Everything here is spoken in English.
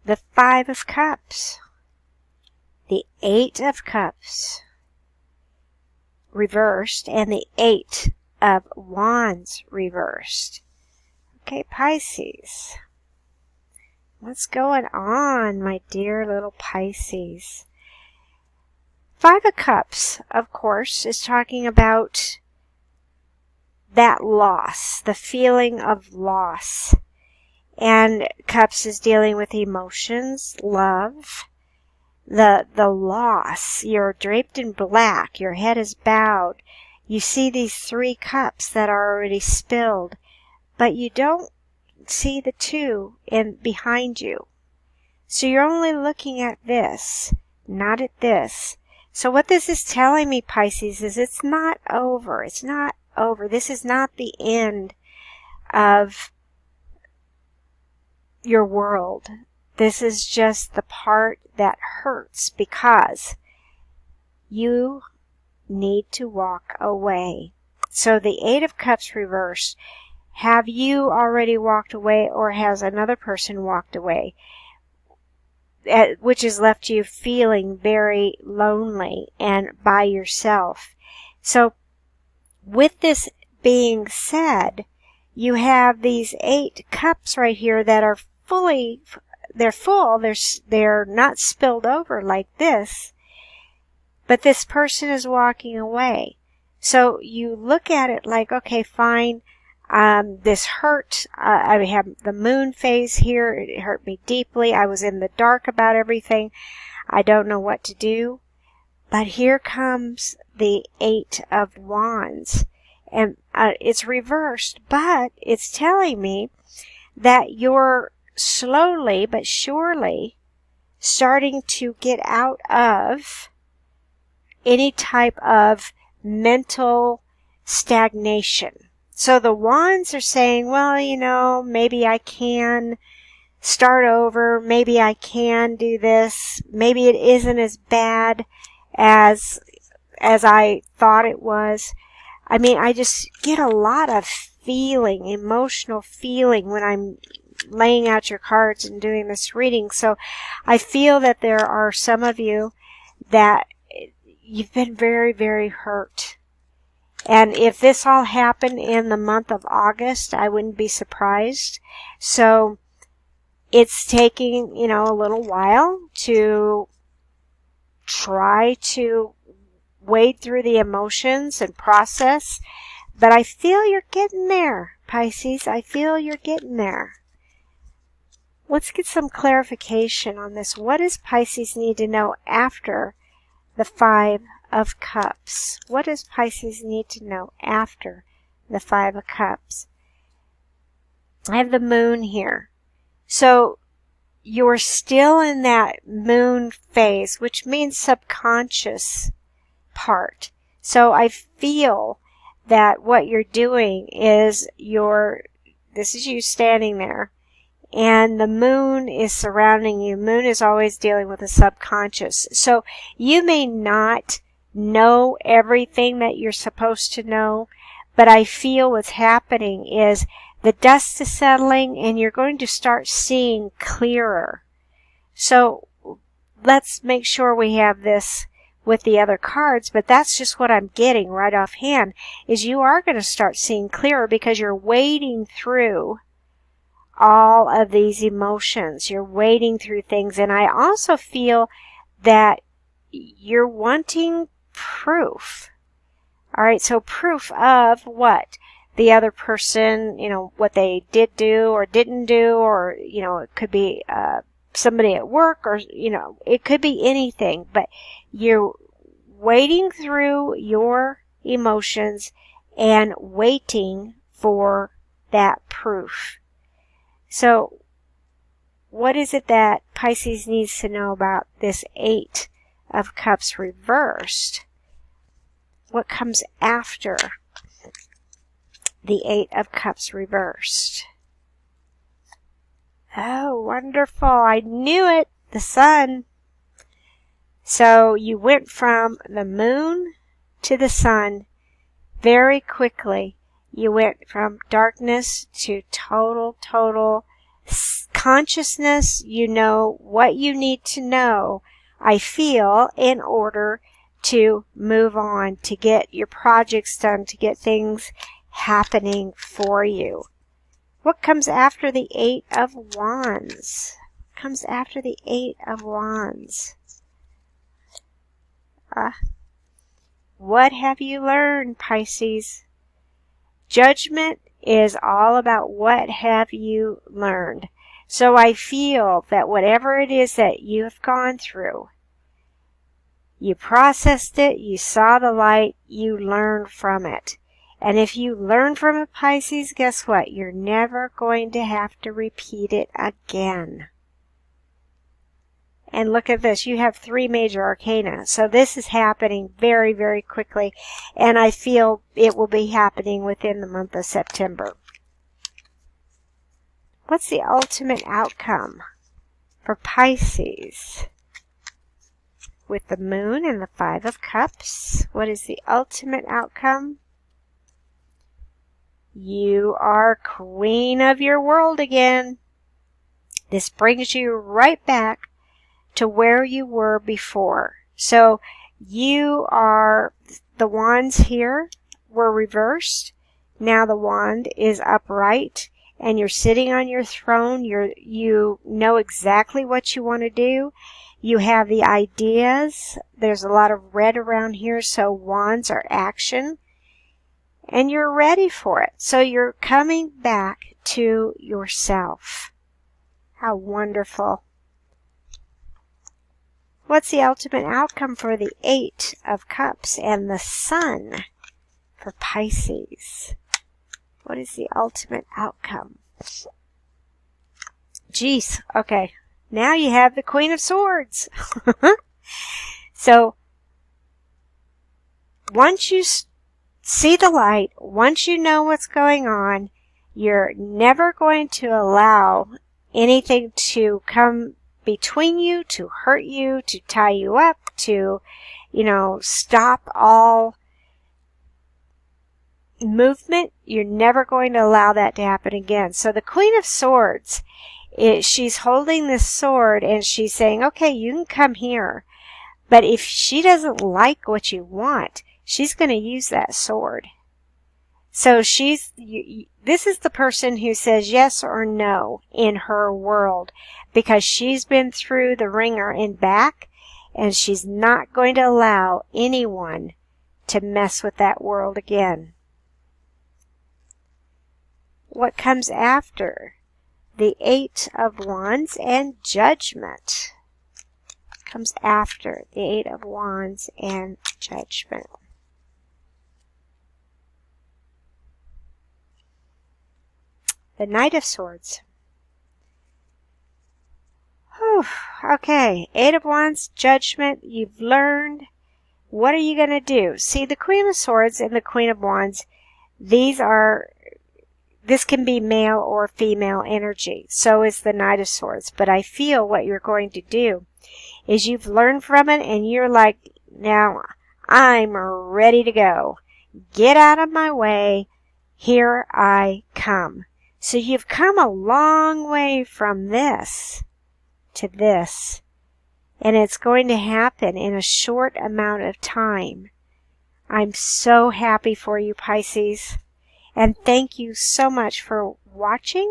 the Five of Cups, the Eight of Cups reversed, and the Eight of Wands reversed. Okay, Pisces. What's going on, my dear little Pisces? Five of Cups, of course, is talking about that loss, the feeling of loss. And Cups is dealing with emotions, love, the loss. You're draped in black, your head is bowed. You see these three cups that are already spilled, but you don't see the two behind you. So you're only looking at this, not at this. So what this is telling me, Pisces, is it's not over. It's not over. This is not the end of your world. This is just the part that hurts because you need to walk away. So the Eight of Cups reversed. Have you already walked away, or has another person walked away? Which has left you feeling very lonely and by yourself. So with this being said, you have these 8 cups right here that are they're full, they're not spilled over like this, but this person is walking away. So you look at it like, okay, fine, this hurt. I have the moon phase here. It hurt me deeply. I was in the dark about everything. I don't know what to do. But here comes the 8 of Wands. And it's reversed, but it's telling me that you're slowly but surely starting to get out of any type of mental stagnation. So the Wands are saying, well, you know, maybe I can start over. Maybe I can do this. Maybe it isn't as bad as I thought it was. I mean, I just get a lot of feeling, emotional feeling when I'm laying out your cards and doing this reading. So I feel that there are some of you that you've been very, very hurt. And if this all happened in the month of August, I wouldn't be surprised. So it's taking, you know, a little while to try to wade through the emotions and process. But I feel you're getting there, Pisces. I feel you're getting there. Let's get some clarification on this. What does Pisces need to know after the 5 of Cups? What does Pisces need to know after the 5 of Cups? I have the moon here. So you're still in that moon phase, which means subconscious part. So I feel that what you're doing is this is you standing there, and the moon is surrounding you. Moon is always dealing with the subconscious. So you may not know everything that you're supposed to know, but I feel what's happening is the dust is settling and you're going to start seeing clearer. So let's make sure we have this with the other cards, but that's just what I'm getting right offhand, is you are going to start seeing clearer because you're wading through all of these emotions. You're wading through things, and I also feel that you're wanting proof. All right, so proof of what? The other person, you know, what they did do or didn't do, or, you know, it could be somebody at work, or, you know, it could be anything, but you're wading through your emotions and waiting for that proof. So what is it that Pisces needs to know about this 8 of Cups reversed? What comes after the 8 of Cups reversed? Oh, wonderful. I knew it. The sun. So you went from the moon to the sun very quickly. You went from darkness to total consciousness, you know what you need to know, I feel, in order to move on, to get your projects done, to get things happening for you. What comes after the Eight of Wands? Comes after the Eight of Wands? What have you learned, Pisces? Judgment is all about what have you learned. So I feel that whatever it is that you have gone through, you processed it, you saw the light, you learned from it. And if you learn from it, Pisces, guess what? You're never going to have to repeat it again. And look at this. You have 3 major arcana. So this is happening very, very quickly. And I feel it will be happening within the month of September. What's the ultimate outcome for Pisces? With the Moon and the 5 of Cups, what is the ultimate outcome? You are queen of your world again. This brings you right back to where you were before. So you are, the wands here were reversed. Now the wand is upright and you're sitting on your throne. You know exactly what you want to do. You have the ideas. There's a lot of red around here, so wands are action. And you're ready for it. So you're coming back to yourself. How wonderful. What's the ultimate outcome for the 8 of Cups and the Sun for Pisces? What is the ultimate outcome? Geez, okay. Now you have the Queen of Swords. So, once you see the light, once you know what's going on, you're never going to allow anything to come between you, to hurt you, to tie you up, to, stop all movement. You're never going to allow that to happen again. So the Queen of Swords, she's holding this sword and she's saying, okay, you can come here. But if she doesn't like what you want, she's going to use that sword. So this is the person who says yes or no in her world, because she's been through the ringer and back, and she's not going to allow anyone to mess with that world again. What comes after? The 8 of Wands and Judgment. Comes after the 8 of Wands and Judgment. The Knight of Swords. Whew, okay, 8 of Wands, Judgment, you've learned. What are you going to do? See, the Queen of Swords and the Queen of Wands, this can be male or female energy. So is the Knight of Swords. But I feel what you're going to do is you've learned from it and you're like, now I'm ready to go. Get out of my way. Here I come. So you've come a long way from this to this. And it's going to happen in a short amount of time. I'm so happy for you, Pisces. And thank you so much for watching